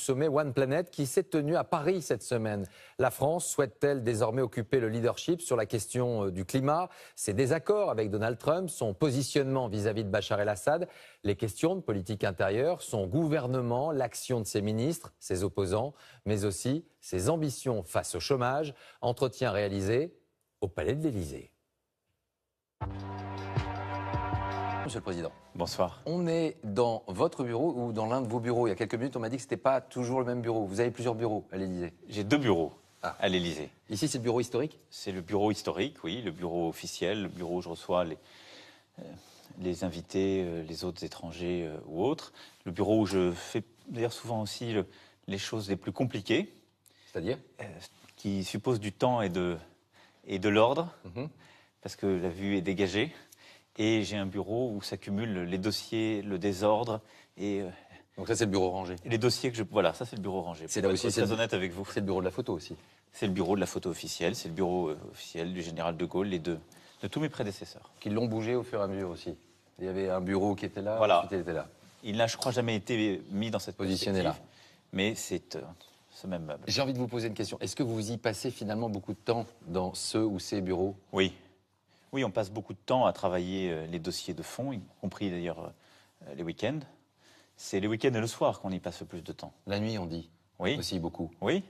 sommet One Planet qui s'est tenu à Paris cette semaine. La France souhaite-t-elle désormais occuper le leadership sur la question du climat, ses désaccords avec Donald Trump, son positionnement vis-à-vis de Bachar el-Assad, les questions de politique intérieure, son gouvernement, l'action de ses ministres, ses opposants, mais aussi ses ambitions face au chômage. Entretien réalisé au Palais de l'Élysée. Monsieur le Président. Bonsoir. On est dans votre bureau ou dans l'un de vos bureaux. Il y a quelques minutes, on m'a dit que ce n'était pas toujours le même bureau. Vous avez plusieurs bureaux à l'Élysée. J'ai deux bureaux à l'Élysée. Ici, c'est le bureau historique? C'est le bureau historique, oui, le bureau officiel, le bureau où je reçois les invités, les autres étrangers ou autres. Le bureau où je fais d'ailleurs souvent aussi les choses les plus compliquées. C'est-à-dire qui supposent du temps et de l'ordre, parce que la vue est dégagée. Et j'ai un bureau où s'accumulent les dossiers, le désordre et... Donc ça, c'est le bureau rangé. Les dossiers que je... Voilà, ça c'est le bureau rangé. C'est là aussi, c'est très honnête avec vous. C'est le bureau de la photo aussi. C'est le bureau de la photo officielle, c'est le bureau officiel du général de Gaulle et de tous mes prédécesseurs. Qui l'ont bougé au fur et à mesure aussi. Il y avait un bureau qui était là, voilà. Ensuite il était là. Il n'a, je crois, jamais été mis dans cette positionné là. Mais c'est ce même meuble. J'ai envie de vous poser une question. Est-ce que vous y passez finalement beaucoup de temps dans ce ou ces bureaux? Oui. Oui, on passe beaucoup de temps à travailler les dossiers de fond, y compris d'ailleurs les week-ends. C'est les week-ends et le soir qu'on y passe le plus de temps. La nuit, on dit. Oui. Aussi beaucoup. Oui,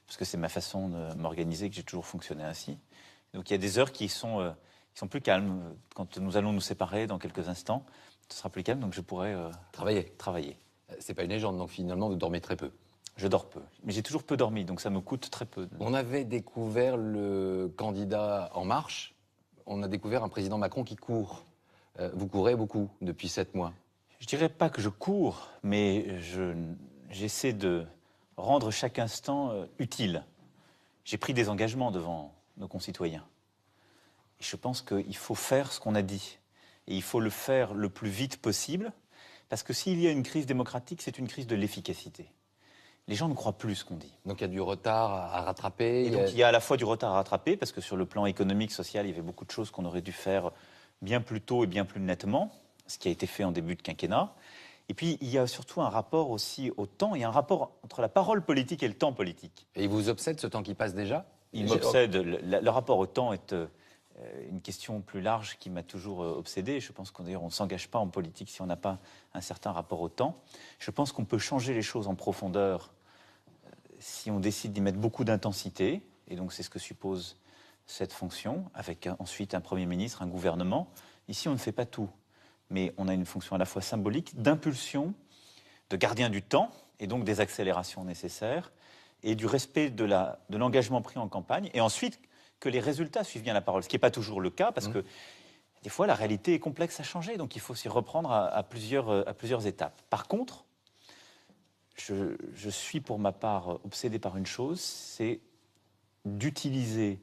parce que c'est ma façon de m'organiser, que j'ai toujours fonctionné ainsi. Donc il y a des heures qui sont plus calmes. Quand nous allons nous séparer dans quelques instants, ce sera plus calme, donc je pourrai travailler. C'est pas une légende, donc finalement vous dormez très peu. Je dors peu, mais j'ai toujours peu dormi, donc ça me coûte très peu. On avait découvert le candidat En Marche. On a découvert un président Macron qui court. Vous courez beaucoup depuis 7 mois. Je dirais pas que je cours, mais j'essaie de rendre chaque instant utile. J'ai pris des engagements devant nos concitoyens. Et je pense qu'il faut faire ce qu'on a dit. Et il faut le faire le plus vite possible, parce que s'il y a une crise démocratique, c'est une crise de l'efficacité. Les gens ne croient plus ce qu'on dit. Donc il y a du retard à rattraper. Et donc il y a à la fois du retard à rattraper, parce que sur le plan économique, social, il y avait beaucoup de choses qu'on aurait dû faire bien plus tôt et bien plus nettement, ce qui a été fait en début de quinquennat. Et puis il y a surtout un rapport aussi au temps, il y a un rapport entre la parole politique et le temps politique. Et il vous obsède ce temps qui passe déjà? Il m'obsède. Le rapport au temps est une question plus large qui m'a toujours obsédé. Je pense qu'on ne s'engage pas en politique si on n'a pas un certain rapport au temps. Je pense qu'on peut changer les choses en profondeur si on décide d'y mettre beaucoup d'intensité, et donc c'est ce que suppose cette fonction, avec ensuite un Premier ministre, un gouvernement. Ici, on ne fait pas tout, mais on a une fonction à la fois symbolique, d'impulsion, de gardien du temps, et donc des accélérations nécessaires, et du respect de l'engagement pris en campagne, et ensuite que les résultats suivent bien la parole, ce qui n'est pas toujours le cas, parce que des fois, la réalité est complexe à changer, donc il faut s'y reprendre à plusieurs étapes. Par contre, je suis pour ma part obsédé par une chose, c'est d'utiliser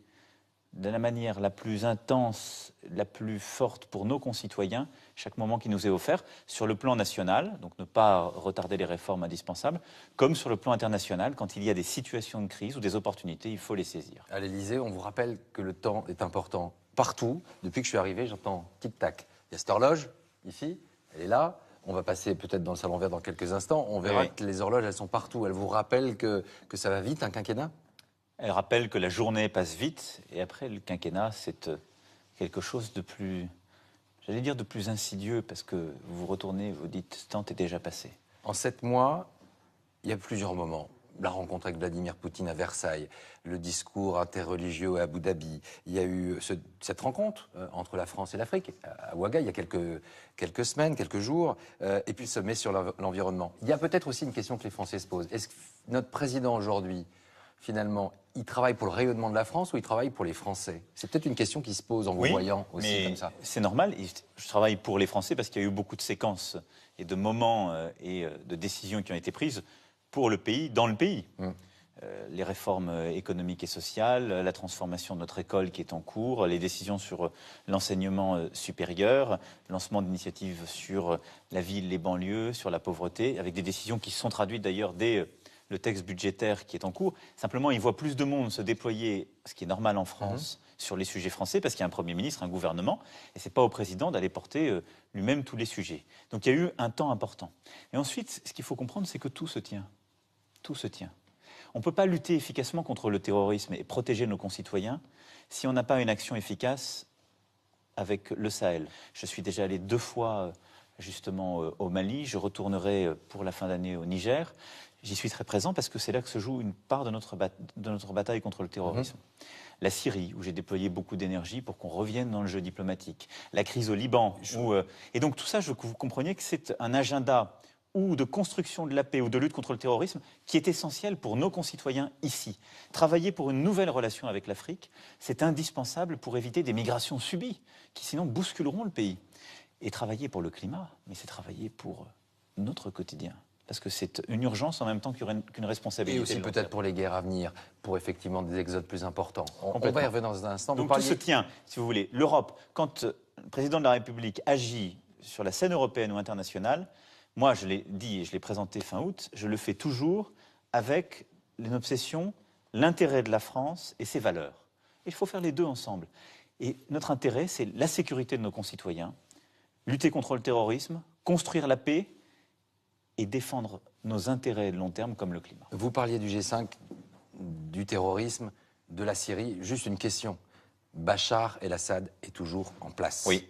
de la manière la plus intense, la plus forte pour nos concitoyens, chaque moment qui nous est offert, sur le plan national, donc ne pas retarder les réformes indispensables, comme sur le plan international, quand il y a des situations de crise ou des opportunités, il faut les saisir. À l'Élysée, on vous rappelle que le temps est important. Partout, depuis que je suis arrivé, j'entends tic-tac. Il y a cette horloge, ici, elle est là. On va passer peut-être dans le salon vert dans quelques instants. On verra que les horloges, elles sont partout. Elles vous rappellent que ça va vite, un quinquennat? Elle rappelle que la journée passe vite, et après, le quinquennat, c'est quelque chose de plus, j'allais dire de plus insidieux, parce que vous vous retournez, vous dites, ce temps est déjà passé. En 7 mois, il y a plusieurs moments. La rencontre avec Vladimir Poutine à Versailles, le discours interreligieux à Abu Dhabi. Il y a eu cette rencontre entre la France et l'Afrique, à Ouaga, il y a quelques semaines, quelques jours, et puis le sommet sur l'environnement. Il y a peut-être aussi une question que les Français se posent. Est-ce que notre président aujourd'hui, finalement, il travaille pour le rayonnement de la France ou il travaille pour les Français? C'est peut-être une question qui se pose en vous voyant aussi comme ça. C'est normal. Je travaille pour les Français parce qu'il y a eu beaucoup de séquences et de moments et de décisions qui ont été prises pour le pays, dans le pays. Les réformes économiques et sociales, la transformation de notre école qui est en cours, les décisions sur l'enseignement supérieur, le lancement d'initiatives sur la ville, les banlieues, sur la pauvreté, avec des décisions qui se sont traduites d'ailleurs dès le texte budgétaire qui est en cours. Simplement, il voit plus de monde se déployer, ce qui est normal en France, sur les sujets français, parce qu'il y a un Premier ministre, un gouvernement, et ce n'est pas au président d'aller porter lui-même tous les sujets. Donc il y a eu un temps important. Et ensuite, ce qu'il faut comprendre, c'est que tout se tient. Tout se tient. On ne peut pas lutter efficacement contre le terrorisme et protéger nos concitoyens si on n'a pas une action efficace avec le Sahel. Je suis déjà allé 2 fois justement au Mali, je retournerai pour la fin d'année au Niger. J'y suis très présent parce que c'est là que se joue une part de notre bataille contre le terrorisme. La Syrie, où j'ai déployé beaucoup d'énergie pour qu'on revienne dans le jeu diplomatique. La crise au Liban. Et donc tout ça, je veux que vous compreniez que c'est un agenda ou de construction de la paix ou de lutte contre le terrorisme qui est essentiel pour nos concitoyens ici. Travailler pour une nouvelle relation avec l'Afrique, c'est indispensable pour éviter des migrations subies qui sinon bousculeront le pays. Et travailler pour le climat, mais c'est travailler pour notre quotidien. Parce que c'est une urgence en même temps qu'une responsabilité. Et aussi peut-être pour les guerres à venir, pour effectivement des exodes plus importants. On va y revenir dans un instant. Donc tout se tient, si vous voulez. L'Europe, quand le président de la République agit sur la scène européenne ou internationale, moi je l'ai dit et je l'ai présenté fin août, je le fais toujours avec une obsession, l'intérêt de la France et ses valeurs. Et il faut faire les deux ensemble. Et notre intérêt, c'est la sécurité de nos concitoyens, lutter contre le terrorisme, construire la paix et défendre nos intérêts de long terme comme le climat. Vous parliez du G5, du terrorisme, de la Syrie. Juste une question. Bachar el-Assad est toujours en place. Oui.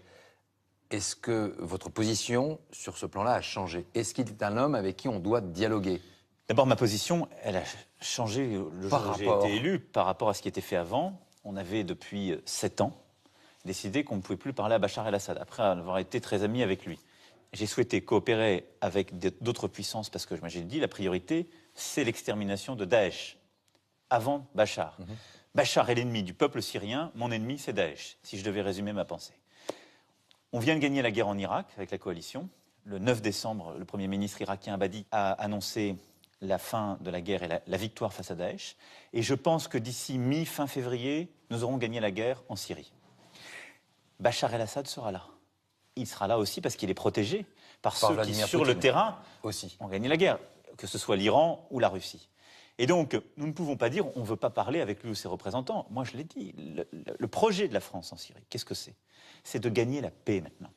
Est-ce que votre position sur ce plan-là a changé? Est-ce qu'il est un homme avec qui on doit dialoguer? D'abord, ma position, elle a changé le jour où j'ai été élu par rapport à ce qui était fait avant. On avait depuis 7 ans décidé qu'on ne pouvait plus parler à Bachar el-Assad, après avoir été très ami avec lui. J'ai souhaité coopérer avec d'autres puissances parce que, j'ai dit, la priorité, c'est l'extermination de Daesh, avant Bachar. Bachar est l'ennemi du peuple syrien, mon ennemi, c'est Daesh, si je devais résumer ma pensée. On vient de gagner la guerre en Irak avec la coalition. Le 9 décembre, le Premier ministre irakien Abadi a annoncé la fin de la guerre et la victoire face à Daesh. Et je pense que d'ici mi-fin février, nous aurons gagné la guerre en Syrie. Bachar el-Assad sera là. Il sera là aussi parce qu'il est protégé par ceux qui, sur le terrain, ont gagné la guerre, que ce soit l'Iran ou la Russie. Et donc, nous ne pouvons pas dire on ne veut pas parler avec lui ou ses représentants. Moi, je l'ai dit, le projet de la France en Syrie, qu'est-ce que c'est? C'est de gagner la paix maintenant.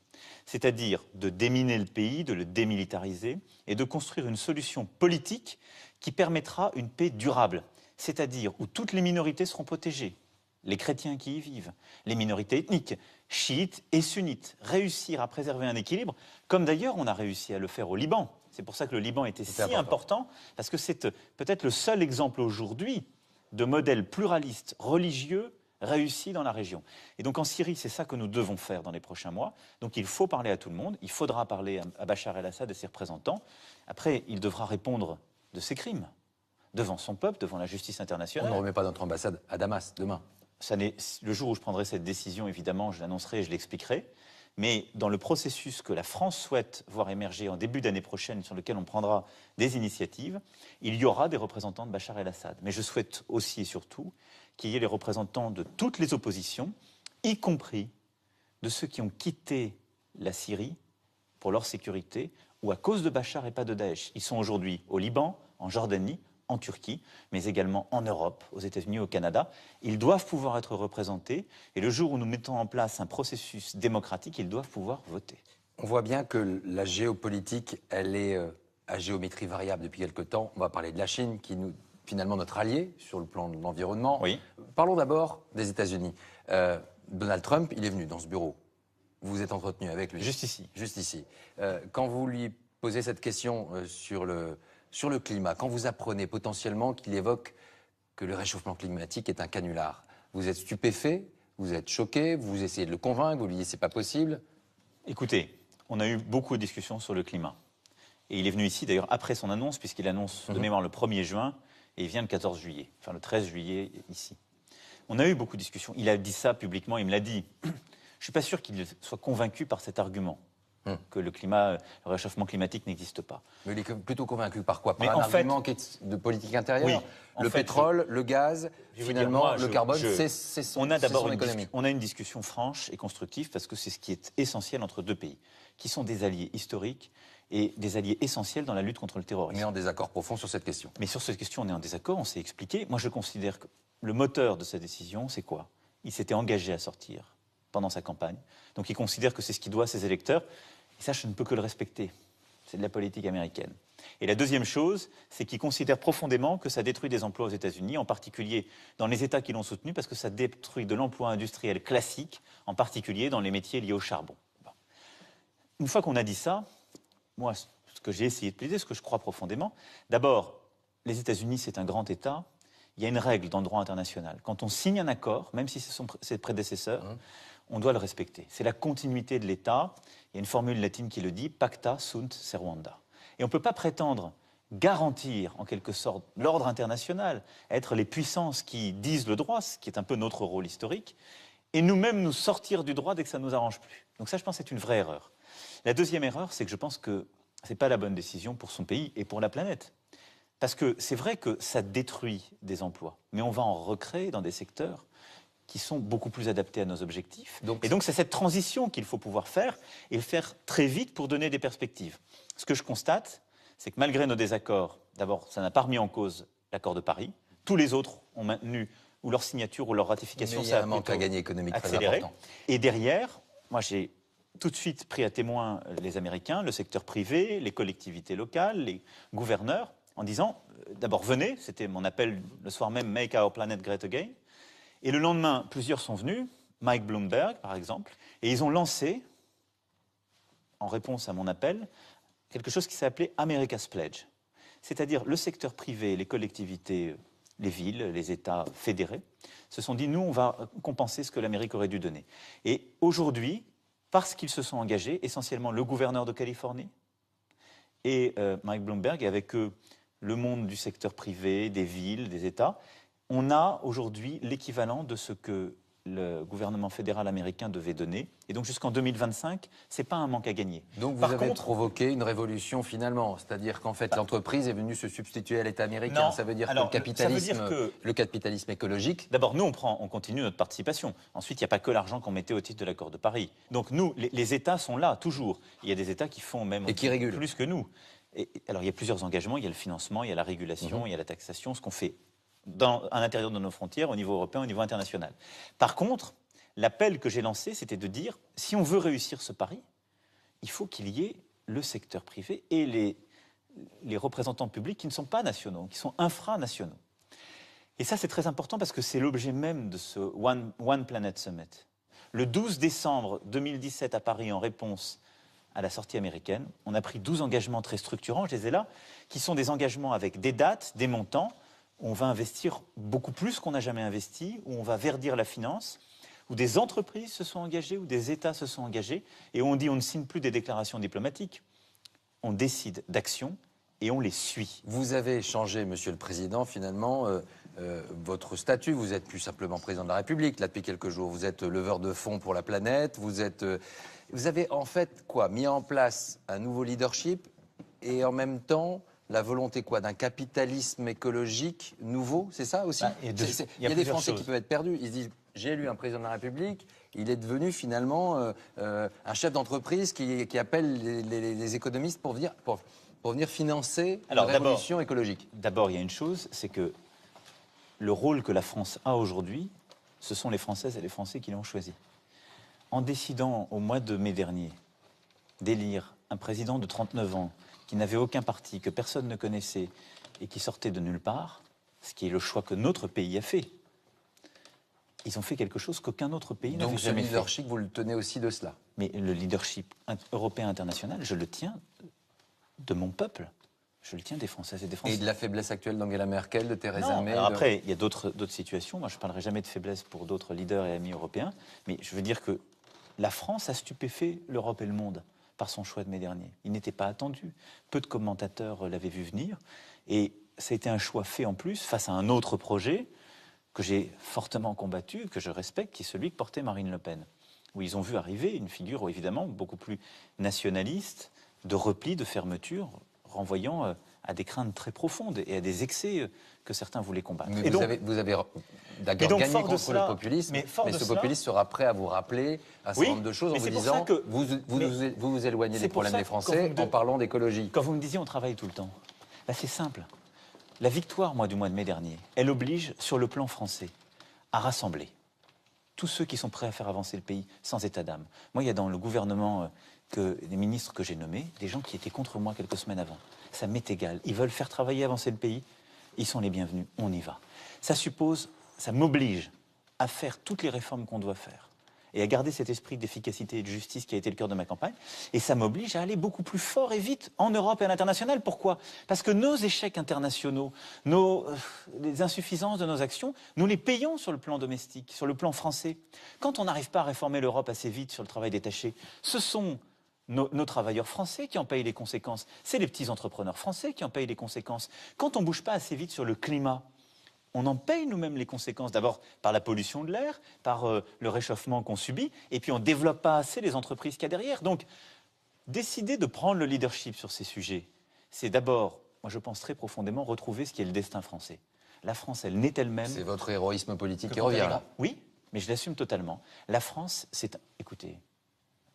C'est-à-dire de déminer le pays, de le démilitariser et de construire une solution politique qui permettra une paix durable. C'est-à-dire où toutes les minorités seront protégées. Les chrétiens qui y vivent, les minorités ethniques, chiites et sunnites, réussir à préserver un équilibre, comme d'ailleurs on a réussi à le faire au Liban. C'est pour ça que le Liban était si important, parce que c'est peut-être le seul exemple aujourd'hui de modèle pluraliste, religieux, réussi dans la région. Et donc en Syrie, c'est ça que nous devons faire dans les prochains mois. Donc il faut parler à tout le monde, il faudra parler à Bachar el-Assad et ses représentants. Après, il devra répondre de ses crimes, devant son peuple, devant la justice internationale. On ne remet pas notre ambassade à Damas demain. Le jour où je prendrai cette décision, évidemment, je l'annoncerai et je l'expliquerai. Mais dans le processus que la France souhaite voir émerger en début d'année prochaine, sur lequel on prendra des initiatives, il y aura des représentants de Bachar el-Assad. Mais je souhaite aussi et surtout qu'il y ait les représentants de toutes les oppositions, y compris de ceux qui ont quitté la Syrie pour leur sécurité, ou à cause de Bachar et pas de Daesh. Ils sont aujourd'hui au Liban, en Jordanie, en Turquie, mais également en Europe, aux États-Unis, au Canada. Ils doivent pouvoir être représentés et le jour où nous mettons en place un processus démocratique, ils doivent pouvoir voter. On voit bien que la géopolitique, elle est à géométrie variable depuis quelque temps. On va parler de la Chine, qui est finalement notre allié sur le plan de l'environnement. Oui. Parlons d'abord des États-Unis. Donald Trump, il est venu dans ce bureau. Vous vous êtes entretenu avec lui. Juste ici. Juste ici. Quand vous lui posez cette question sur le climat, quand vous apprenez potentiellement qu'il évoque que le réchauffement climatique est un canular, vous êtes stupéfait, vous êtes choqué, vous essayez de le convaincre, vous lui dites c'est pas possible. Écoutez, on a eu beaucoup de discussions sur le climat. Et il est venu ici d'ailleurs après son annonce, puisqu'il annonce de mémoire le 1er juin, et il vient le 14 juillet, enfin le 13 juillet ici. On a eu beaucoup de discussions. Il a dit ça publiquement, il me l'a dit. Je ne suis pas sûr qu'il soit convaincu par cet argument. Que le réchauffement climatique n'existe pas. Mais il est plutôt convaincu par quoi? Par un argument de politique intérieure? Oui, le pétrole, le gaz, finalement, le carbone, c'est son économie. On a une discussion franche et constructive parce que c'est ce qui est essentiel entre deux pays, qui sont des alliés historiques et des alliés essentiels dans la lutte contre le terrorisme. Mais en désaccord profond sur cette question. Mais sur cette question, on est en désaccord, on s'est expliqué. Moi, je considère que le moteur de sa décision, c'est quoi? Il s'était engagé à sortir pendant sa campagne. Donc il considère que c'est ce qu'il doit à ses électeurs. Et ça, je ne peux que le respecter. C'est de la politique américaine. Et la deuxième chose, c'est qu'ils considèrent profondément que ça détruit des emplois aux États-Unis, en particulier dans les États qui l'ont soutenu, parce que ça détruit de l'emploi industriel classique, en particulier dans les métiers liés au charbon. Bon. Une fois qu'on a dit ça, moi, ce que j'ai essayé de plaider, ce que je crois profondément, d'abord, les États-Unis, c'est un grand État. Il y a une règle dans le droit international. Quand on signe un accord, même si ce sont ses prédécesseurs, on doit le respecter. C'est la continuité de l'État. Il y a une formule latine qui le dit, pacta sunt servanda. Et on ne peut pas prétendre garantir, en quelque sorte, l'ordre international, être les puissances qui disent le droit, ce qui est un peu notre rôle historique, et nous-mêmes nous sortir du droit dès que ça ne nous arrange plus. Donc ça, je pense, c'est une vraie erreur. La deuxième erreur, c'est que je pense que ce n'est pas la bonne décision pour son pays et pour la planète. Parce que c'est vrai que ça détruit des emplois, mais on va en recréer dans des secteurs qui sont beaucoup plus adaptés à nos objectifs. Et donc c'est cette transition qu'il faut pouvoir faire et le faire très vite pour donner des perspectives. Ce que je constate, c'est que malgré nos désaccords, d'abord, ça n'a pas remis en cause l'accord de Paris. Tous les autres ont maintenu ou leur signature ou leur ratification. Mais il y a un manque à gagner économique accéléré. très important. Et derrière, moi j'ai tout de suite pris à témoin les Américains, le secteur privé, les collectivités locales, les gouverneurs, en disant, d'abord venez, c'était mon appel le soir même, Make Our Planet Great Again. Et le lendemain, plusieurs sont venus, Mike Bloomberg par exemple, et ils ont lancé, en réponse à mon appel, quelque chose qui s'est appelé America's Pledge. C'est-à-dire le secteur privé, les collectivités, les villes, les États fédérés, se sont dit, nous, on va compenser ce que l'Amérique aurait dû donner. Et aujourd'hui, parce qu'ils se sont engagés, essentiellement le gouverneur de Californie et Mike Bloomberg, et avec eux le monde du secteur privé, des villes, des États, on a aujourd'hui l'équivalent de ce que le gouvernement fédéral américain devait donner. Et donc jusqu'en 2025, ce n'est pas un manque à gagner. Donc vous avez provoqué une révolution finalement, c'est-à-dire qu'en fait l'entreprise est venue se substituer à l'État américain. Non. Ça veut dire Alors, que le capitalisme écologique... D'abord, nous, on continue notre participation. Ensuite, il n'y a pas que l'argent qu'on mettait au titre de l'accord de Paris. Donc nous, les États sont là, toujours. Il y a des États qui font même plus que nous. Alors il y a plusieurs engagements, il y a le financement, il y a la régulation, il y a la taxation, ce qu'on fait à l'intérieur de nos frontières, au niveau européen, au niveau international. Par contre, l'appel que j'ai lancé, c'était de dire, si on veut réussir ce pari, il faut qu'il y ait le secteur privé et les représentants publics qui ne sont pas nationaux, qui sont infranationaux. Et ça, c'est très important parce que c'est l'objet même de ce One Planet Summit. Le 12 décembre 2017 à Paris, en réponse à la sortie américaine, on a pris 12 engagements très structurants, je les ai là, qui sont des engagements avec des dates, des montants, où on va investir beaucoup plus qu'on n'a jamais investi, où on va verdir la finance, où des entreprises se sont engagées, où des États se sont engagés, et où on dit on ne signe plus des déclarations diplomatiques, on décide d'actions et on les suit. Vous avez changé, Monsieur le Président, finalement, votre statut. Vous êtes plus simplement président de la République, là, depuis quelques jours. Vous êtes leveur de fonds pour la planète. Vous avez en fait, mis en place un nouveau leadership et en même temps... La volonté d'un capitalisme écologique nouveau, c'est ça aussi? Il y a des Français qui peuvent être perdus. Ils se disent, j'ai élu un président de la République, il est devenu finalement un chef d'entreprise qui appelle les économistes pour venir financer la révolution écologique. D'abord, il y a une chose, c'est que le rôle que la France a aujourd'hui, ce sont les Françaises et les Français qui l'ont choisi. En décidant au mois de mai dernier d'élire un président de 39 ans, qui n'avait aucun parti, que personne ne connaissait et qui sortait de nulle part, ce qui est le choix que notre pays a fait. Ils ont fait quelque chose qu'aucun autre pays n'avait jamais fait. Donc ce leadership, vous le tenez aussi de cela? Mais le leadership européen international, je le tiens de mon peuple. Je le tiens des Françaises et des Français. Et de la faiblesse actuelle d'Angela Merkel, de Theresa May? Après, il y a d'autres situations. Moi, je ne parlerai jamais de faiblesse pour d'autres leaders et amis européens. Mais je veux dire que la France a stupéfait l'Europe et le monde par son choix de mai dernier. Il n'était pas attendu. Peu de commentateurs l'avaient vu venir. Et ça a été un choix fait en plus face à un autre projet que j'ai fortement combattu, que je respecte, qui est celui que portait Marine Le Pen. Où ils ont vu arriver une figure évidemment beaucoup plus nationaliste, de repli, de fermeture, renvoyant à des craintes très profondes et à des excès que certains voulaient combattre. Mais vous avez d'accord gagné contre le populisme, mais ce populisme sera prêt à vous rappeler un certain nombre de choses en vous disant que vous éloignez des problèmes des Français en parlant d'écologie. Quand vous me disiez on travaille tout le temps, c'est simple. La victoire, du mois de mai dernier, elle oblige, sur le plan français, à rassembler tous ceux qui sont prêts à faire avancer le pays sans état d'âme. Moi, il y a dans le gouvernement des ministres que j'ai nommés, des gens qui étaient contre moi quelques semaines avant. ça m'est égal. Ils veulent faire travailler, avancer le pays, ils sont les bienvenus, on y va. Ça m'oblige à faire toutes les réformes qu'on doit faire et à garder cet esprit d'efficacité et de justice qui a été le cœur de ma campagne. Et ça m'oblige à aller beaucoup plus fort et vite en Europe et à l'international. Pourquoi? Parce que nos échecs internationaux, les insuffisances de nos actions, nous les payons sur le plan domestique, sur le plan français. Quand on n'arrive pas à réformer l'Europe assez vite sur le travail détaché, ce sont nos travailleurs français qui en payent les conséquences. C'est les petits entrepreneurs français qui en payent les conséquences. Quand on ne bouge pas assez vite sur le climat, on en paye nous-mêmes les conséquences, d'abord par la pollution de l'air, par le réchauffement qu'on subit, et puis on ne développe pas assez les entreprises qu'il y a derrière. Donc, décider de prendre le leadership sur ces sujets, c'est d'abord, moi je pense très profondément, retrouver ce qui est le destin français. La France, elle naît elle-même. C'est votre héroïsme politique qui revient là. Oui, mais je l'assume totalement. La France, c'est... Écoutez,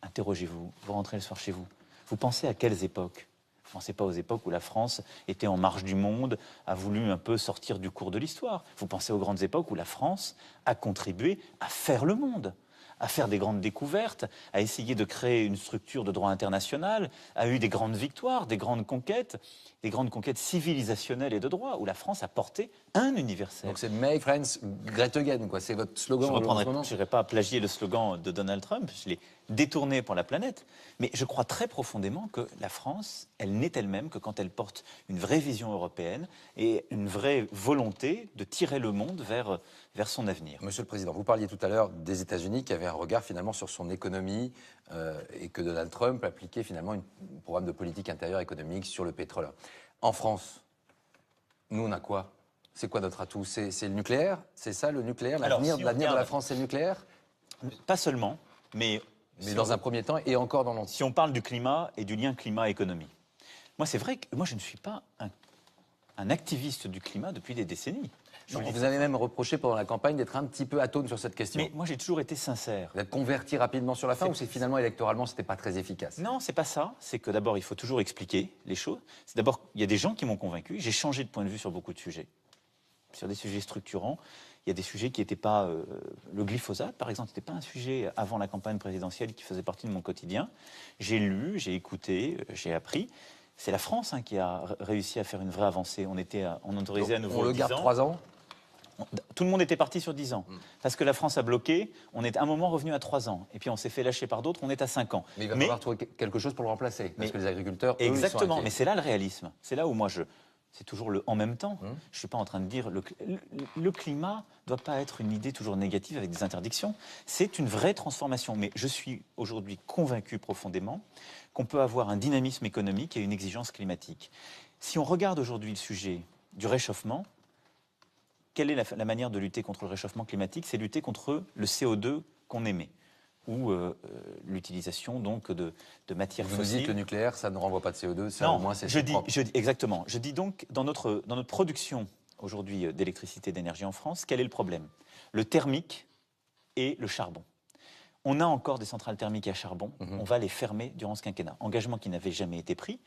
interrogez-vous, vous rentrez le soir chez vous. Vous pensez à quelles époques ? Vous ne pensez pas aux époques où la France était en marge du monde, a voulu un peu sortir du cours de l'histoire. Vous pensez aux grandes époques où la France a contribué à faire le monde, à faire des grandes découvertes, à essayer de créer une structure de droit international, a eu des grandes victoires, des grandes conquêtes civilisationnelles et de droit, où la France a porté un universel. Donc c'est Make France Great Again, quoi. C'est votre slogan. Je n'irai pas plagier le slogan de Donald Trump, je l'ai détourné pour la planète, mais je crois très profondément que la France, elle n'est elle-même que quand elle porte une vraie vision européenne et une vraie volonté de tirer le monde vers son avenir. Monsieur le Président, vous parliez tout à l'heure des États-Unis qui avaient un regard finalement sur son économie et que Donald Trump appliquait finalement un programme de politique intérieure économique sur le pétrole. En France, nous on a quoi? C'est quoi notre atout? C'est le nucléaire? C'est ça le nucléaire? L'avenir de la France, c'est le nucléaire? Pas seulement, mais dans un premier temps et encore dans l'entier. Si on parle du climat et du lien climat-économie, moi c'est vrai que moi je ne suis pas un activiste du climat depuis des décennies. Vous avez même reproché pendant la campagne d'être un petit peu atone sur cette question. Mais moi j'ai toujours été sincère. Vous êtes converti rapidement sur la fin ou c'est finalement électoralement c'était pas très efficace? Non, c'est pas ça. C'est que d'abord il faut toujours expliquer les choses. C'est d'abord il y a des gens qui m'ont convaincu. J'ai changé de point de vue sur beaucoup de sujets, sur des sujets structurants. Il y a des sujets qui n'étaient pas... le glyphosate, par exemple, n'était pas un sujet avant la campagne présidentielle qui faisait partie de mon quotidien. J'ai lu, j'ai écouté, j'ai appris. C'est la France qui a réussi à faire une vraie avancée. On autorisait à nouveau 10 ans. On le garde 3 ans? Tout le monde était parti sur 10 ans. Parce que la France a bloqué, on est à un moment revenu à 3 ans. Et puis on s'est fait lâcher par d'autres, on est à 5 ans. Mais il va falloir trouver quelque chose pour le remplacer. Parce que les agriculteurs, eux, exactement, ils sont inquiets. mais c'est là le réalisme. C'est là où moi c'est toujours le en même temps. Je ne suis pas en train de dire le climat ne doit pas être une idée toujours négative avec des interdictions. C'est une vraie transformation. Mais je suis aujourd'hui convaincu profondément qu'on peut avoir un dynamisme économique et une exigence climatique. Si on regarde aujourd'hui le sujet du réchauffement, quelle est la manière de lutter contre le réchauffement climatique? C'est lutter contre le CO2 qu'on émet, ou l'utilisation donc de matières fossiles. Vous dites le nucléaire, ça ne renvoie pas de CO2, ça non, au moins c'est propre. Exactement. Je dis donc, dans notre production aujourd'hui d'électricité, d'énergie en France, quel est le problème? Le thermique et le charbon. On a encore des centrales thermiques à charbon, on va les fermer durant ce quinquennat. Engagement qui n'avait jamais été pris.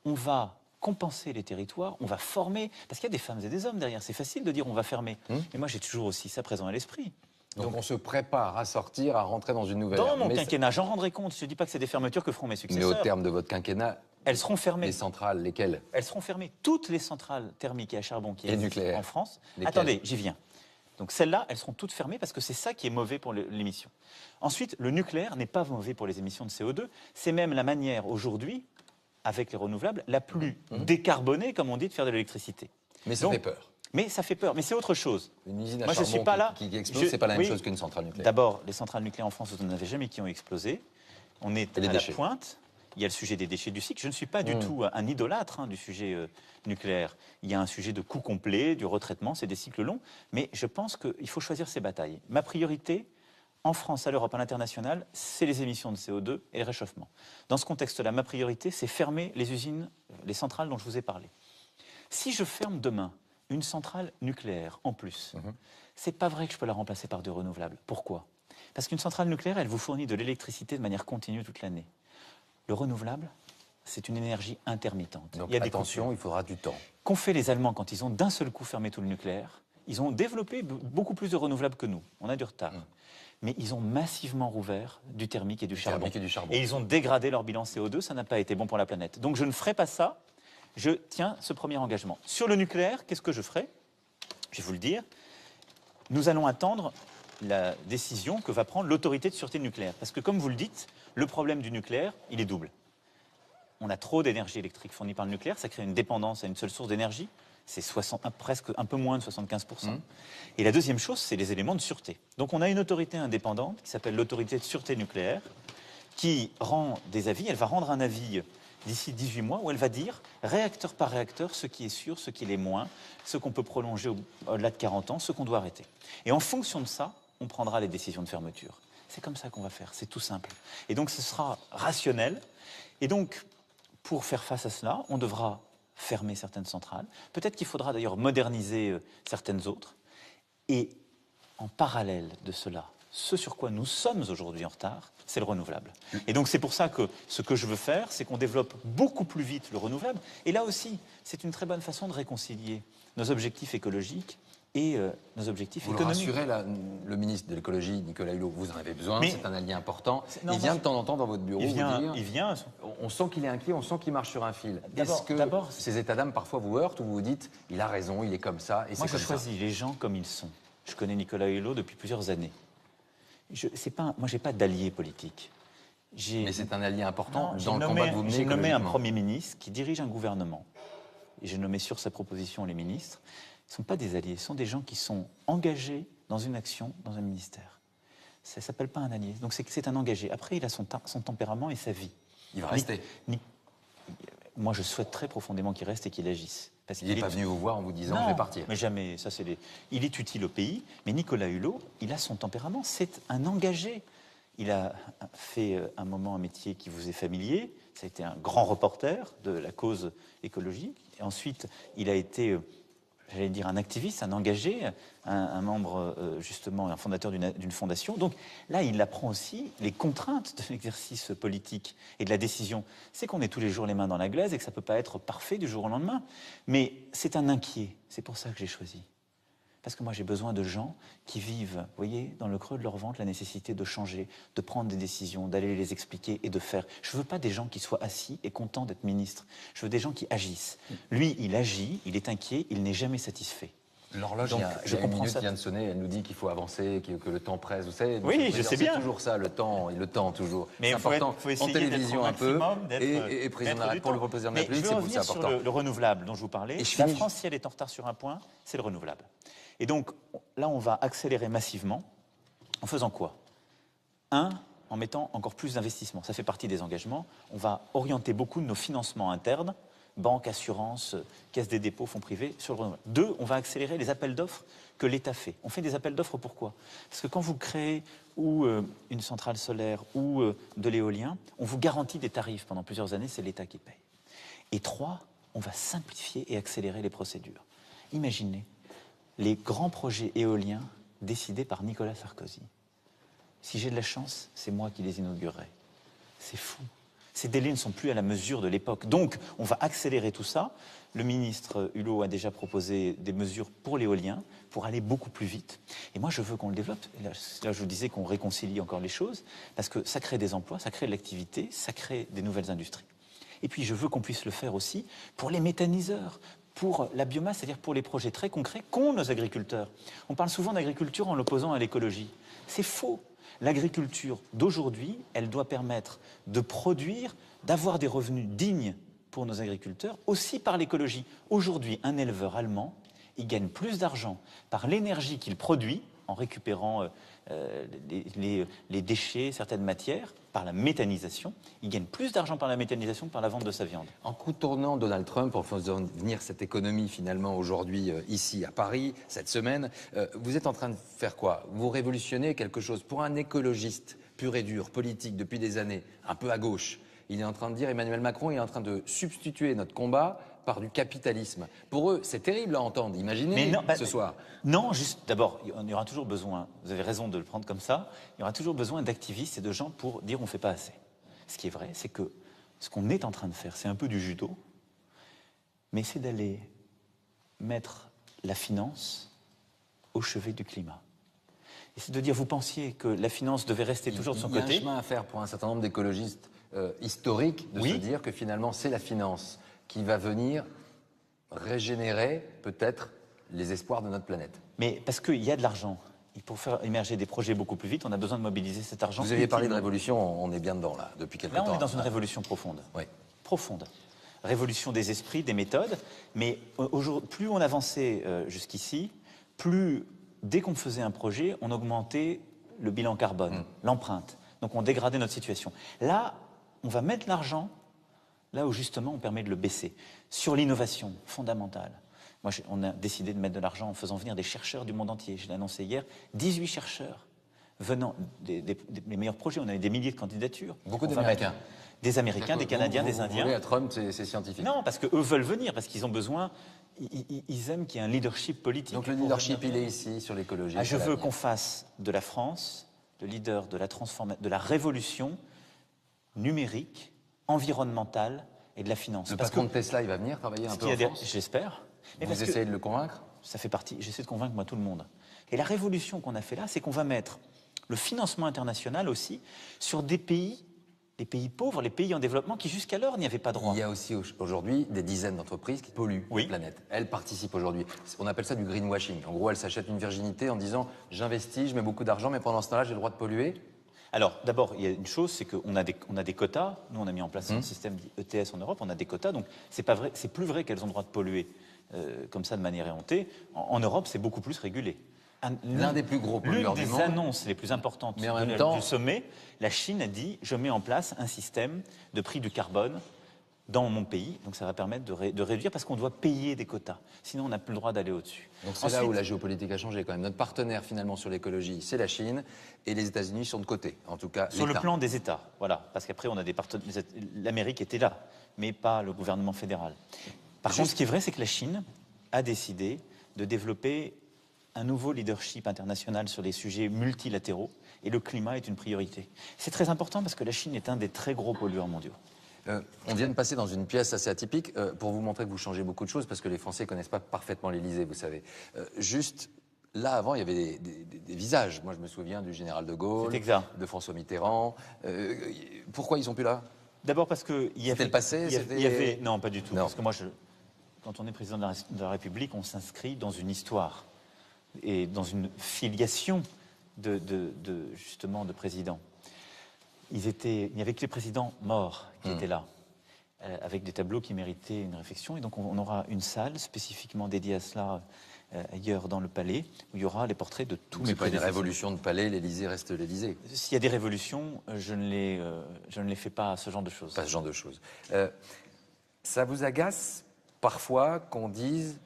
On va compenser les territoires, on va former, parce qu'il y a des femmes et des hommes derrière. C'est facile de dire on va fermer. Mais moi j'ai toujours aussi ça présent à l'esprit. Donc on se prépare à sortir, à rentrer dans une nouvelle ère. Dans mon quinquennat, j'en rendrai compte. Je ne dis pas que c'est des fermetures que feront mes successeurs. Mais au terme de votre quinquennat, elles seront fermées. Les centrales, lesquelles? Elles seront fermées. Toutes les centrales thermiques et à charbon qui existent en France. Lesquelles? Attendez, j'y viens. Donc celles-là, elles seront toutes fermées parce que c'est ça qui est mauvais pour l'émission. Ensuite, le nucléaire n'est pas mauvais pour les émissions de CO2. C'est même la manière aujourd'hui, avec les renouvelables, la plus décarbonée, comme on dit, de faire de l'électricité. Mais ça fait peur. Mais ça fait peur. Mais c'est autre chose. Une usine à Moi, charbon je suis pas là. qui explose, c'est pas la même chose qu'une centrale nucléaire. D'abord, les centrales nucléaires en France, vous n'en avez jamais qui ont explosé. On est à la pointe. Il y a le sujet des déchets du cycle. Je ne suis pas du tout un idolâtre du sujet nucléaire. Il y a un sujet de coût complet, du retraitement, c'est des cycles longs. Mais je pense qu'il faut choisir ses batailles. Ma priorité, en France, à l'Europe, à l'international, c'est les émissions de CO2 et le réchauffement. Dans ce contexte-là, ma priorité, c'est fermer les usines, les centrales dont je vous ai parlé. Si je ferme demain une centrale nucléaire en plus, c'est pas vrai que je peux la remplacer par de renouvelables. Pourquoi? Parce qu'une centrale nucléaire, elle vous fournit de l'électricité de manière continue toute l'année. Le renouvelable, c'est une énergie intermittente. Donc attention, il faudra du temps. Qu'ont fait les Allemands quand ils ont d'un seul coup fermé tout le nucléaire? Ils ont développé beaucoup plus de renouvelables que nous. On a du retard. Mais ils ont massivement rouvert du thermique et du charbon. Et ils ont dégradé leur bilan CO2, ça n'a pas été bon pour la planète. Donc je ne ferai pas ça. je tiens ce premier engagement. Sur le nucléaire, qu'est-ce que je ferai? Je vais vous le dire. Nous allons attendre la décision que va prendre l'autorité de sûreté nucléaire. Parce que, comme vous le dites, le problème du nucléaire, il est double. On a trop d'énergie électrique fournie par le nucléaire, ça crée une dépendance à une seule source d'énergie, c'est presque un peu moins de 75%. Et la deuxième chose, c'est les éléments de sûreté. Donc on a une autorité indépendante qui s'appelle l'autorité de sûreté nucléaire, qui rend des avis, elle va rendre un avis d'ici 18 mois, où elle va dire, réacteur par réacteur, ce qui est sûr, ce qui l'est moins, ce qu'on peut prolonger au-delà de 40 ans, ce qu'on doit arrêter. Et en fonction de ça, on prendra les décisions de fermeture. C'est comme ça qu'on va faire, c'est tout simple. Et donc ce sera rationnel. Et donc, pour faire face à cela, on devra fermer certaines centrales. Peut-être qu'il faudra d'ailleurs moderniser certaines autres. Et en parallèle de cela, ce sur quoi nous sommes aujourd'hui en retard, c'est le renouvelable. Et donc c'est pour ça que ce que je veux faire, c'est qu'on développe beaucoup plus vite le renouvelable. Et là aussi, c'est une très bonne façon de réconcilier nos objectifs écologiques et nos objectifs économiques. Vous le rassurez, le ministre de l'écologie, Nicolas Hulot, vous en avez besoin, c'est un allié important. Non, il vient de temps en temps dans votre bureau il vient. On sent qu'il est inquiet, on sent qu'il marche sur un fil. D'abord, Est-ce que ces états d'âme parfois vous heurtent ou vous vous dites, il a raison, il est comme ça et c'est comme ça? Moi, je choisis les gens comme ils sont. Je connais Nicolas Hulot depuis plusieurs années. Moi, je n'ai pas d'allié politique. Mais c'est un allié important dans le combat que vous menez. J'ai nommé un Premier ministre qui dirige un gouvernement. Et j'ai nommé sur sa proposition les ministres. Ce ne sont pas des alliés, ce sont des gens qui sont engagés dans une action, dans un ministère. Ça ne s'appelle pas un allié. Donc c'est un engagé. Après, il a son tempérament et sa vie. Il va rester. Moi, je souhaite très profondément qu'il reste et qu'il agisse. Parce il n'est pas venu vous voir en vous disant « je vais partir ». Mais jamais. Il est utile au pays. Mais Nicolas Hulot, il a son tempérament. C'est un engagé. Il a fait un moment un métier qui vous est familier. Ça a été un grand reporter de la cause écologique. Et ensuite, il a été, j'allais dire, un activiste, un engagé, un membre, justement, un fondateur d'une fondation. Donc là, il apprend aussi les contraintes de l'exercice politique et de la décision. C'est qu'on est tous les jours les mains dans la glaise et que ça ne peut pas être parfait du jour au lendemain. Mais c'est un inquiet. C'est pour ça que j'ai choisi. Parce que moi, j'ai besoin de gens qui vivent, vous voyez, dans le creux de leur ventre, la nécessité de changer, de prendre des décisions, d'aller les expliquer et de faire. Je ne veux pas des gens qui soient assis et contents d'être ministres. Je veux des gens qui agissent. Lui, il agit, il est inquiet, il n'est jamais satisfait. L'horloge, il y a une minute qui vient de sonner, elle nous dit qu'il faut avancer, que le temps presse. Vous savez, oui, je sais bien. C'est toujours ça, le temps toujours. Mais c'est important. Faut essayer en télévision un peu, et président pour le président de la République, c'est important. Sur le renouvelable dont je vous parlais, la France, si elle est en retard sur un point, c'est le renouvelable. Et donc, là, on va accélérer massivement. En faisant quoi? En mettant encore plus d'investissements. Ça fait partie des engagements. On va orienter beaucoup de nos financements internes, banques, assurances, caisses des dépôts, fonds privés, sur le renouvelable. 2, on va accélérer les appels d'offres que l'État fait. On fait des appels d'offres pourquoi? Parce que quand vous créez ou une centrale solaire ou de l'éolien, on vous garantit des tarifs pendant plusieurs années, c'est l'État qui paye. Et 3, on va simplifier et accélérer les procédures. Imaginez les grands projets éoliens décidés par Nicolas Sarkozy. Si j'ai de la chance, c'est moi qui les inaugurerai. C'est fou. Ces délais ne sont plus à la mesure de l'époque. Donc, on va accélérer tout ça. Le ministre Hulot a déjà proposé des mesures pour l'éolien, pour aller beaucoup plus vite. Et moi, je veux qu'on le développe. Et là, je vous disais qu'on réconcilie encore les choses, parce que ça crée des emplois, ça crée de l'activité, ça crée des nouvelles industries. Et puis, je veux qu'on puisse le faire aussi pour les méthaniseurs, pour la biomasse, c'est-à-dire pour les projets très concrets qu'ont nos agriculteurs. On parle souvent d'agriculture en l'opposant à l'écologie. C'est faux. L'agriculture d'aujourd'hui, elle doit permettre de produire, d'avoir des revenus dignes pour nos agriculteurs, aussi par l'écologie. Aujourd'hui, un éleveur allemand, il gagne plus d'argent par l'énergie qu'il produit, en récupérant les déchets, certaines matières, par la méthanisation. Il gagne plus d'argent par la méthanisation que par la vente de sa viande. En contournant Donald Trump, en faisant venir cette économie finalement aujourd'hui ici à Paris, cette semaine, vous êtes en train de faire quoi? Vous révolutionnez quelque chose. Pour un écologiste pur et dur, politique depuis des années, un peu à gauche, il est en train de dire, Emmanuel Macron, il est en train de substituer notre combat par du capitalisme. Pour eux, c'est terrible à entendre. Imaginez ce soir. Non, juste d'abord, il y aura toujours besoin, vous avez raison de le prendre comme ça, il y aura toujours besoin d'activistes et de gens pour dire on ne fait pas assez. Ce qui est vrai, c'est que ce qu'on est en train de faire, c'est un peu du judo, mais c'est d'aller mettre la finance au chevet du climat. Et c'est de dire, vous pensiez que la finance devait rester toujours de son côté. Il y a un chemin à faire pour un certain nombre d'écologistes historiques de se dire que finalement c'est la finance qui va venir régénérer peut-être les espoirs de notre planète. Mais parce qu'il y a de l'argent. Et pour faire émerger des projets beaucoup plus vite, on a besoin de mobiliser cet argent. Vous aviez parlé de révolution, on est bien dedans là, depuis quelques temps. Là, on est dans une révolution profonde. Oui. Profonde. Révolution des esprits, des méthodes. Mais plus on avançait jusqu'ici, plus, dès qu'on faisait un projet, on augmentait le bilan carbone, l'empreinte. Donc on dégradait notre situation. Là, on va mettre l'argent là où justement on permet de le baisser. Sur l'innovation fondamentale. Moi, on a décidé de mettre de l'argent en faisant venir des chercheurs du monde entier. Je l'ai annoncé hier, 18 chercheurs venant des meilleurs projets. On a eu des milliers de candidatures. Beaucoup d'Américains. Des Américains, des Canadiens, des Indiens. Vous voulez à Trump, c'est scientifique. Non, parce qu'eux veulent venir, parce qu'ils ont besoin, ils aiment qu'il y ait un leadership politique. Donc le leadership, il est ici, sur l'écologie. Je veux qu'on fasse de la France le leader de la transformation, de la révolution numérique, environnementale et de la finance. Le patron de Tesla, il va venir travailler un peu en France. J'espère. Vous essayez de le convaincre? Ça fait partie, j'essaie de convaincre moi tout le monde. Et la révolution qu'on a fait là, c'est qu'on va mettre le financement international aussi sur des pays, les pays pauvres, les pays en développement qui jusqu'alors n'y avaient pas droit. Il y a aussi aujourd'hui des dizaines d'entreprises qui polluent la planète. Elles participent aujourd'hui. On appelle ça du greenwashing. En gros, elles s'achètent une virginité en disant « j'investis, je mets beaucoup d'argent, mais pendant ce temps-là, j'ai le droit de polluer ». Alors, d'abord, il y a une chose, c'est qu'on a des quotas. Nous, on a mis en place un système ETS en Europe, on a des quotas. Donc, c'est plus vrai qu'elles ont le droit de polluer comme ça de manière éhontée. En Europe, c'est beaucoup plus régulé. L'un des plus gros pollueurs du monde. L'une des annonces les plus importantes du sommet, la Chine a dit « je mets en place un système de prix du carbone dans mon pays ». Donc, ça va permettre de réduire parce qu'on doit payer des quotas. Sinon, on n'a plus le droit d'aller au-dessus. Donc, c'est là où la géopolitique a changé quand même. Notre partenaire, finalement, sur l'écologie, c'est la Chine. Et les États-Unis sont de côté, en tout cas sur le plan des États, voilà, parce qu'après on a des partenaires. L'Amérique était là, mais pas le gouvernement fédéral. Par contre, ce qui est vrai, c'est que la Chine a décidé de développer un nouveau leadership international sur les sujets multilatéraux, et le climat est une priorité. C'est très important parce que la Chine est un des très gros pollueurs mondiaux. On vient de passer dans une pièce assez atypique pour vous montrer que vous changez beaucoup de choses, parce que les Français ne connaissent pas parfaitement l'Élysée, vous savez. Juste. Là, avant, il y avait des visages. Moi, je me souviens du général de Gaulle, de François Mitterrand. Pourquoi ils sont plus là? D'abord parce que c'était le passé. Non, pas du tout. Non. Parce que moi, quand on est président de la République, on s'inscrit dans une histoire et dans une filiation justement de présidents. Il n'y avait que les présidents morts qui étaient là, avec des tableaux qui méritaient une réflexion. Et donc, on aura une salle spécifiquement dédiée à cela. Ailleurs dans le palais, où il y aura les portraits de tous mes prédécesseurs. C'est pas une révolution de palais, l'Élysée reste l'Élysée. S'il y a des révolutions, je ne les fais pas ce genre de choses. Pas ce genre de choses. Ça vous agace parfois qu'on dise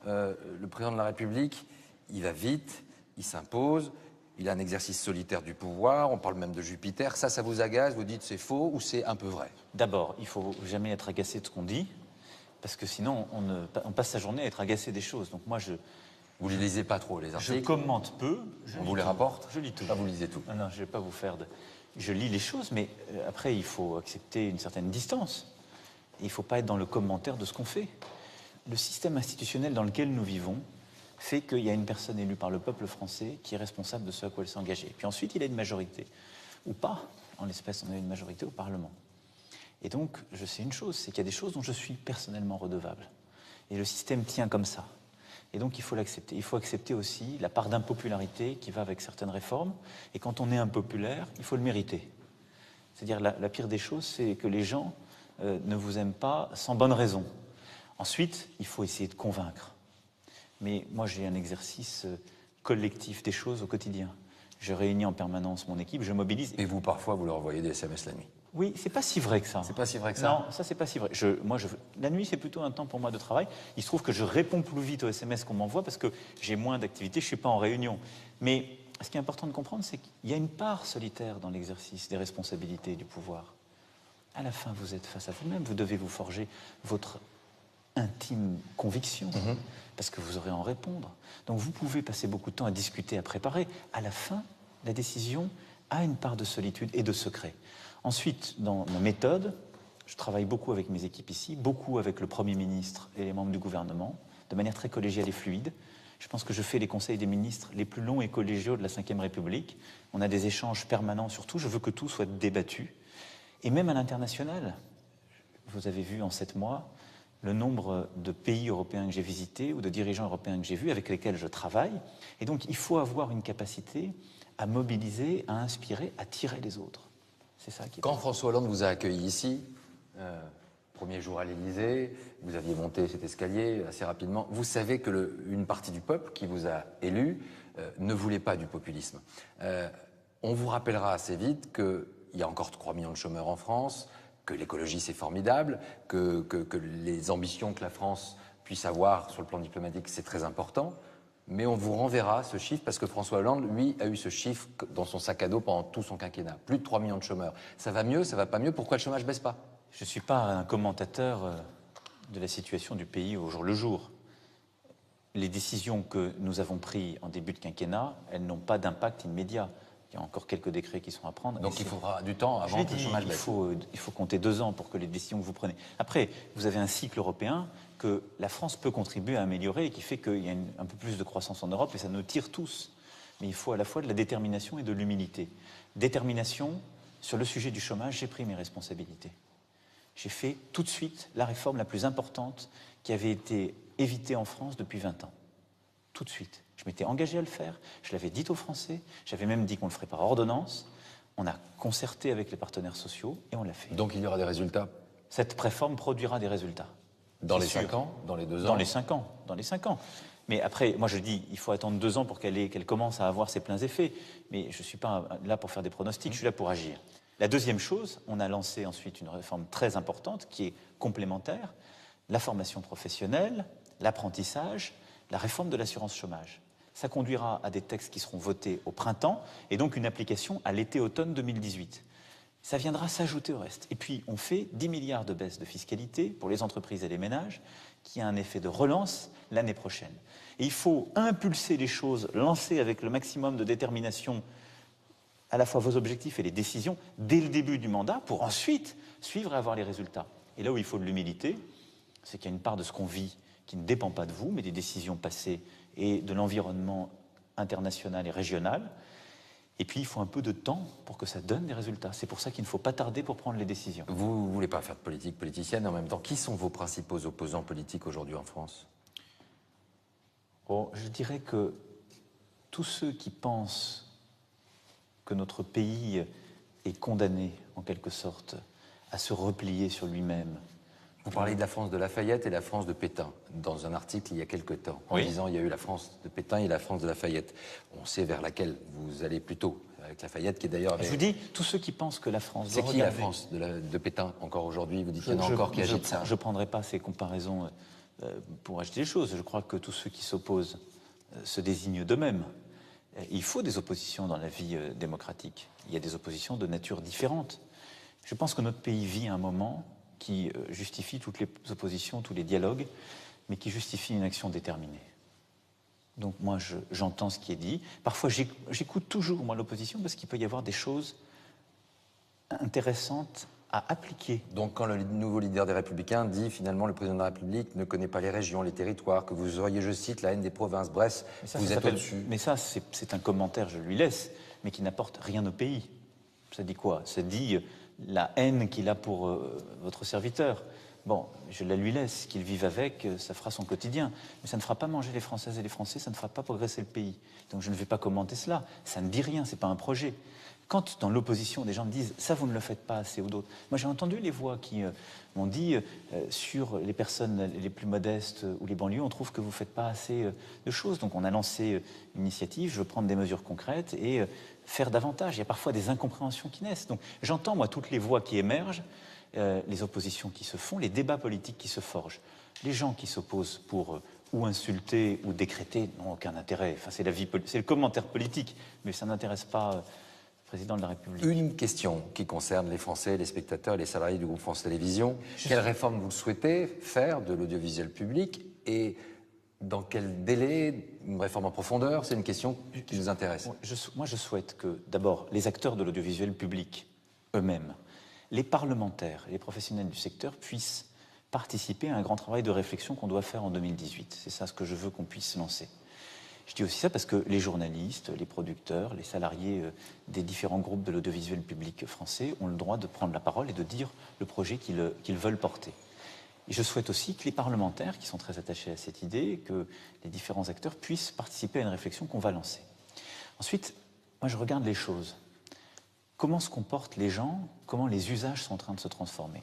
le président de la République, il va vite, il s'impose, il a un exercice solitaire du pouvoir, on parle même de Jupiter. Ça vous agace? Vous dites c'est faux ou c'est un peu vrai? D'abord, il ne faut jamais être agacé de ce qu'on dit. Parce que sinon, on passe sa journée à être agacé des choses. Donc moi, vous ne les lisez pas trop, les articles? Je commente peu. On vous les rapporte? Je lis tout. Ah, vous lisez tout? Non, je ne vais pas vous faire de... Je lis les choses, mais après, il faut accepter une certaine distance. Il ne faut pas être dans le commentaire de ce qu'on fait. Le système institutionnel dans lequel nous vivons fait qu'il y a une personne élue par le peuple français qui est responsable de ce à quoi elle s'est engagée. Puis ensuite, il a une majorité. Ou pas. En l'espèce, on a une majorité au Parlement. Et donc, je sais une chose, c'est qu'il y a des choses dont je suis personnellement redevable. Et le système tient comme ça. Et donc, il faut l'accepter. Il faut accepter aussi la part d'impopularité qui va avec certaines réformes. Et quand on est impopulaire, il faut le mériter. C'est-à-dire, la pire des choses, c'est que les gens ne vous aiment pas sans bonne raison. Ensuite, il faut essayer de convaincre. Mais moi, j'ai un exercice collectif des choses au quotidien. Je réunis en permanence mon équipe, je mobilise. Et vous, parfois, vous leur envoyez des SMS la nuit? Oui, c'est pas si vrai que ça. C'est pas si vrai que ça? Non, ça c'est pas si vrai. La nuit, c'est plutôt un temps pour moi de travail. Il se trouve que je réponds plus vite aux SMS qu'on m'envoie parce que j'ai moins d'activité, je suis pas en réunion. Mais ce qui est important de comprendre, c'est qu'il y a une part solitaire dans l'exercice des responsabilités du pouvoir. À la fin, vous êtes face à vous-même, vous devez vous forger votre intime conviction, parce que vous aurez à en répondre. Donc vous pouvez passer beaucoup de temps à discuter, à préparer. À la fin, la décision a une part de solitude et de secret. Ensuite, dans ma méthode, je travaille beaucoup avec mes équipes ici, beaucoup avec le Premier ministre et les membres du gouvernement, de manière très collégiale et fluide. Je pense que je fais les conseils des ministres les plus longs et collégiaux de la Ve République. On a des échanges permanents sur tout. Je veux que tout soit débattu. Et même à l'international, vous avez vu en 7 mois le nombre de pays européens que j'ai visités ou de dirigeants européens que j'ai vus, avec lesquels je travaille. Et donc, il faut avoir une capacité à mobiliser, à inspirer, à tirer les autres. C'est ça qui est Quand François Hollande vous a accueilli ici, premier jour à l'Élysée, vous aviez monté cet escalier assez rapidement, vous savez que une partie du peuple qui vous a élu ne voulait pas du populisme. On vous rappellera assez vite qu'il y a encore 3 millions de chômeurs en France, que l'écologie c'est formidable, que les ambitions que la France puisse avoir sur le plan diplomatique c'est très important, mais on vous renverra ce chiffre parce que François Hollande, lui, a eu ce chiffre dans son sac à dos pendant tout son quinquennat. Plus de 3 millions de chômeurs. Ça va mieux, ça va pas mieux, pourquoi le chômage baisse pas? Je ne suis pas un commentateur de la situation du pays au jour le jour. Les décisions que nous avons prises en début de quinquennat, elles n'ont pas d'impact immédiat. Il y a encore quelques décrets qui sont à prendre. Donc il faudra du temps avant que le chômage baisse. Il faut compter 2 ans pour que les décisions que vous prenez. Après, vous avez un cycle européen que la France peut contribuer à améliorer et qui fait qu'il y a un peu plus de croissance en Europe et ça nous tire tous. Mais il faut à la fois de la détermination et de l'humilité. Détermination, sur le sujet du chômage, j'ai pris mes responsabilités. J'ai fait tout de suite la réforme la plus importante qui avait été évitée en France depuis 20 ans. Tout de suite. Je m'étais engagé à le faire, je l'avais dit aux Français, j'avais même dit qu'on le ferait par ordonnance. On a concerté avec les partenaires sociaux et on l'a fait. Donc il y aura des résultats? Cette réforme produira des résultats. Dans les 5 ans? Dans les 2 ans? Dans les 5 ans. Dans les 5 ans. Mais après, moi je dis, il faut attendre 2 ans pour qu'elle commence à avoir ses pleins effets. Mais je ne suis pas là pour faire des pronostics, je suis là pour agir. La deuxième chose, on a lancé ensuite une réforme très importante qui est complémentaire, la formation professionnelle, l'apprentissage, la réforme de l'assurance chômage. Ça conduira à des textes qui seront votés au printemps et donc une application à l'été-automne 2018. Ça viendra s'ajouter au reste. Et puis, on fait 10 milliards de baisse de fiscalité pour les entreprises et les ménages, qui a un effet de relance l'année prochaine. Et il faut impulser les choses, lancer avec le maximum de détermination à la fois vos objectifs et les décisions dès le début du mandat pour ensuite suivre et avoir les résultats. Et là où il faut de l'humilité, c'est qu'il y a une part de ce qu'on vit qui ne dépend pas de vous, mais des décisions passées et de l'environnement international et régional. Et puis, il faut un peu de temps pour que ça donne des résultats. C'est pour ça qu'il ne faut pas tarder pour prendre les décisions. Vous ne voulez pas faire de politique politicienne en même temps. Qui sont vos principaux opposants politiques aujourd'hui en France? Oh, je dirais que tous ceux qui pensent que notre pays est condamné, en quelque sorte, à se replier sur lui-même. Vous parlez de la France de Lafayette et la France de Pétain, dans un article il y a quelque temps, en disant il y a eu la France de Pétain et la France de Lafayette. On sait vers laquelle vous allez plutôt, avec Lafayette qui est d'ailleurs... Je vous dis, tous ceux qui pensent que la France... C'est qui la France de Pétain encore aujourd'hui? Vous dites qu'il y en a encore qui agitent ça. Je ne prendrai pas ces comparaisons pour acheter les choses. Je crois que tous ceux qui s'opposent se désignent d'eux-mêmes. Il faut des oppositions dans la vie démocratique. Il y a des oppositions de nature différente. Je pense que notre pays vit un moment qui justifie toutes les oppositions, tous les dialogues, mais qui justifie une action déterminée. Donc moi, j'entends ce qui est dit. Parfois, j'écoute toujours, moi, l'opposition, parce qu'il peut y avoir des choses intéressantes à appliquer. Donc quand le nouveau leader des Républicains dit finalement le président de la République ne connaît pas les régions, les territoires, que vous auriez, je cite, la haine des provinces, bref, vous êtes au-dessus. Mais ça, c'est un commentaire, je lui laisse, mais qui n'apporte rien au pays. Ça dit quoi? Ça dit la haine qu'il a pour votre serviteur. Bon, je la lui laisse, qu'il vive avec, ça fera son quotidien. Mais ça ne fera pas manger les Françaises et les Français, ça ne fera pas progresser le pays. Donc je ne vais pas commenter cela. Ça ne dit rien, c'est pas un projet. Quand dans l'opposition, des gens me disent « ça, vous ne le faites pas assez » ou d'autres, moi j'ai entendu les voix qui m'ont dit sur les personnes les plus modestes ou les banlieues, on trouve que vous ne faites pas assez de choses. Donc on a lancé une initiative, je veux prendre des mesures concrètes et faire davantage. Il y a parfois des incompréhensions qui naissent. Donc j'entends, moi, toutes les voix qui émergent, les oppositions qui se font, les débats politiques qui se forgent. Les gens qui s'opposent pour ou insulter ou décréter n'ont aucun intérêt. Enfin, c'est le commentaire politique, mais ça n'intéresse pas... président de la République. Une question qui concerne les Français, les spectateurs et les salariés du groupe France Télévisions. Quelle réforme vous souhaitez faire de l'audiovisuel public et dans quel délai? Une réforme en profondeur? C'est une question qui nous intéresse. Moi, je souhaite que, d'abord, les acteurs de l'audiovisuel public eux-mêmes, les parlementaires et les professionnels du secteur puissent participer à un grand travail de réflexion qu'on doit faire en 2018. C'est ça ce que je veux qu'on puisse lancer. Je dis aussi ça parce que les journalistes, les producteurs, les salariés des différents groupes de l'audiovisuel public français ont le droit de prendre la parole et de dire le projet qu'ils veulent porter. Et je souhaite aussi que les parlementaires, qui sont très attachés à cette idée, que les différents acteurs puissent participer à une réflexion qu'on va lancer. Ensuite, moi je regarde les choses. Comment se comportent les gens? Comment les usages sont en train de se transformer?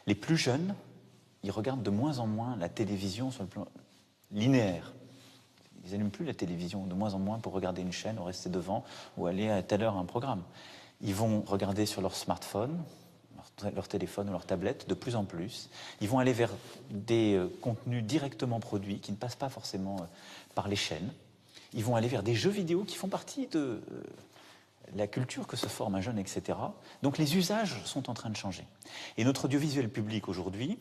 Les plus jeunes, ils regardent de moins en moins la télévision sur le plan linéaire. Ils n'allument plus la télévision de moins en moins pour regarder une chaîne ou rester devant ou aller à telle heure à un programme. Ils vont regarder sur leur smartphone, leur téléphone ou leur tablette de plus en plus. Ils vont aller vers des contenus directement produits qui ne passent pas forcément par les chaînes. Ils vont aller vers des jeux vidéo qui font partie de la culture que se forme un jeune, etc. Donc les usages sont en train de changer. Et notre audiovisuel public aujourd'hui,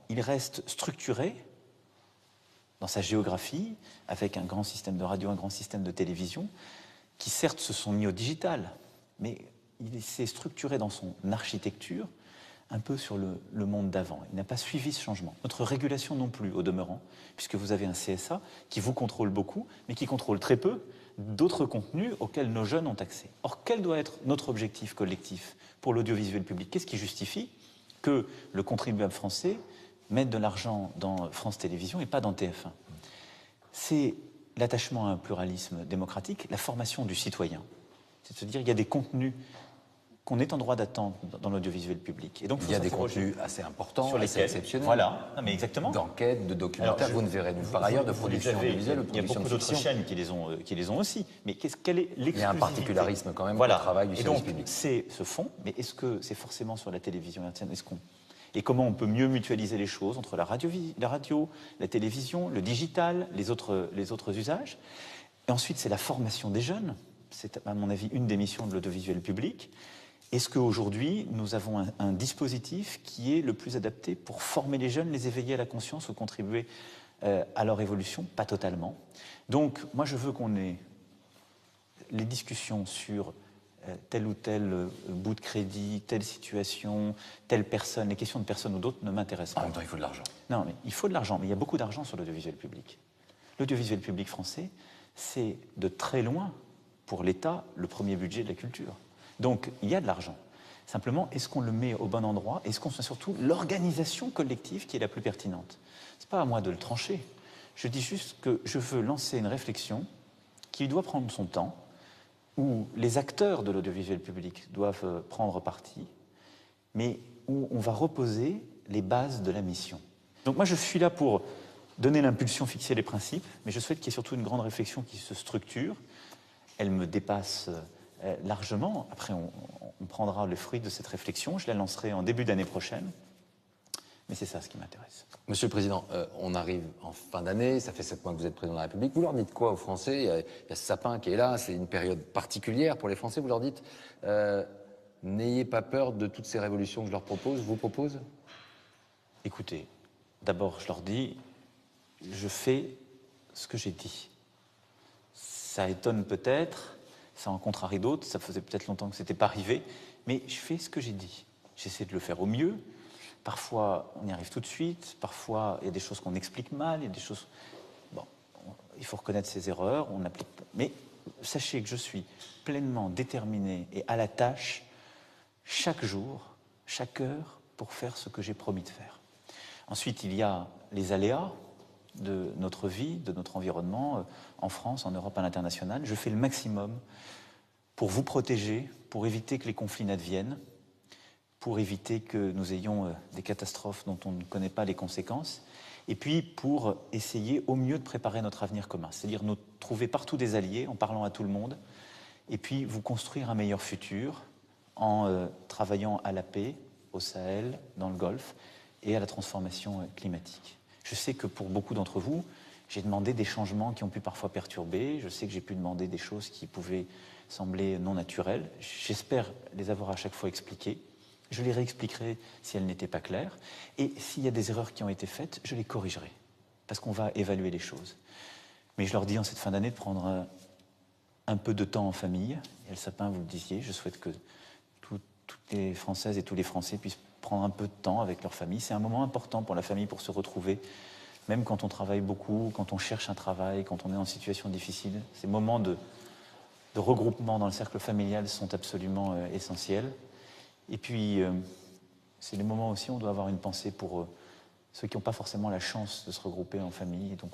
il reste structuré dans sa géographie, avec un grand système de radio, un grand système de télévision, qui certes se sont mis au digital, mais il s'est structuré dans son architecture un peu sur le monde d'avant. Il n'a pas suivi ce changement. Notre régulation non plus, au demeurant, puisque vous avez un CSA qui vous contrôle beaucoup, mais qui contrôle très peu d'autres contenus auxquels nos jeunes ont accès. Or, quel doit être notre objectif collectif pour l'audiovisuel public? Qu'est-ce qui justifie que le contribuable français mettre de l'argent dans France Télévisions et pas dans TF1? C'est l'attachement à un pluralisme démocratique, la formation du citoyen. C'est de se dire qu'il y a des contenus qu'on est en droit d'attendre dans l'audiovisuel public. Et donc, il y a des contenus assez importants, assez exceptionnels. Voilà, non, mais exactement. D'enquête, de documentaires, vous ne verrez nulle part ailleurs de production audiovisuelle ou de il y a production beaucoup de d'autres fiction. chaînes qui les ont aussi. Mais quelle est l'exclusivité? Il y a un particularisme quand même voilà. au travail du service public. public. C'est ce fond, mais est-ce que c'est forcément sur la télévision hertzienne? Et comment on peut mieux mutualiser les choses entre la radio, la télévision, le digital, les autres usages? Et ensuite, c'est la formation des jeunes. C'est, à mon avis, une des missions de l'audiovisuel public. Est-ce qu'aujourd'hui, nous avons un dispositif qui est le plus adapté pour former les jeunes, les éveiller à la conscience ou contribuer à leur évolution? Pas totalement. Donc, moi, je veux qu'on ait les discussions sur tel ou tel bout de crédit, telle situation, telle personne, les questions de personnes ou d'autres ne m'intéressent pas. En même temps, il faut de l'argent. Non, mais il faut de l'argent, mais il y a beaucoup d'argent sur l'audiovisuel public. L'audiovisuel public français, c'est de très loin, pour l'État, le premier budget de la culture. Donc, il y a de l'argent. Simplement, est-ce qu'on le met au bon endroit? Est-ce qu'on fait surtout l'organisation collective qui est la plus pertinente? Ce n'est pas à moi de le trancher. Je dis juste que je veux lancer une réflexion qui doit prendre son temps, où les acteurs de l'audiovisuel public doivent prendre parti, mais où on va reposer les bases de la mission. Donc moi, je suis là pour donner l'impulsion, fixer les principes, mais je souhaite qu'il y ait surtout une grande réflexion qui se structure. Elle me dépasse largement. Après, on prendra le fruit de cette réflexion. Je la lancerai en début d'année prochaine. Mais c'est ça ce qui m'intéresse. Monsieur le Président, on arrive en fin d'année, ça fait 7 mois que vous êtes Président de la République. Vous leur dites quoi aux Français? Il y a ce sapin qui est là, c'est une période particulière pour les Français. Vous leur dites, n'ayez pas peur de toutes ces révolutions que je leur vous propose? Écoutez, d'abord, je leur dis, je fais ce que j'ai dit. Ça étonne peut-être, ça en contrarie d'autres, ça faisait peut-être longtemps que ce n'était pas arrivé, mais je fais ce que j'ai dit. J'essaie de le faire au mieux. Parfois, on y arrive tout de suite. Parfois, il y a des choses qu'on explique mal. Il y a des choses... Bon, il faut reconnaître ses erreurs. On applique... Mais sachez que je suis pleinement déterminé et à la tâche chaque jour, chaque heure, pour faire ce que j'ai promis de faire. Ensuite, il y a les aléas de notre vie, de notre environnement, en France, en Europe, à l'international. Je fais le maximum pour vous protéger, pour éviter que les conflits n'adviennent, pour éviter que nous ayons des catastrophes dont on ne connaît pas les conséquences, et puis pour essayer au mieux de préparer notre avenir commun, c'est-à-dire nous trouver partout des alliés en parlant à tout le monde, et puis vous construire un meilleur futur en travaillant à la paix au Sahel, dans le Golfe, et à la transformation climatique. Je sais que pour beaucoup d'entre vous, j'ai demandé des changements qui ont pu parfois perturber, je sais que j'ai pu demander des choses qui pouvaient sembler non naturelles, j'espère les avoir à chaque fois expliquées. Je les réexpliquerai si elles n'étaient pas claires. Et s'il y a des erreurs qui ont été faites, je les corrigerai. Parce qu'on va évaluer les choses. Mais je leur dis en cette fin d'année de prendre un peu de temps en famille. Et le sapin, vous le disiez, je souhaite que toutes les Françaises et tous les Français puissent prendre un peu de temps avec leur famille. C'est un moment important pour la famille pour se retrouver même quand on travaille beaucoup, quand on cherche un travail, quand on est en situation difficile. Ces moments de regroupement dans le cercle familial sont absolument essentiels. Et puis, c'est les moments aussi où on doit avoir une pensée pour ceux qui n'ont pas forcément la chance de se regrouper en famille. Et donc,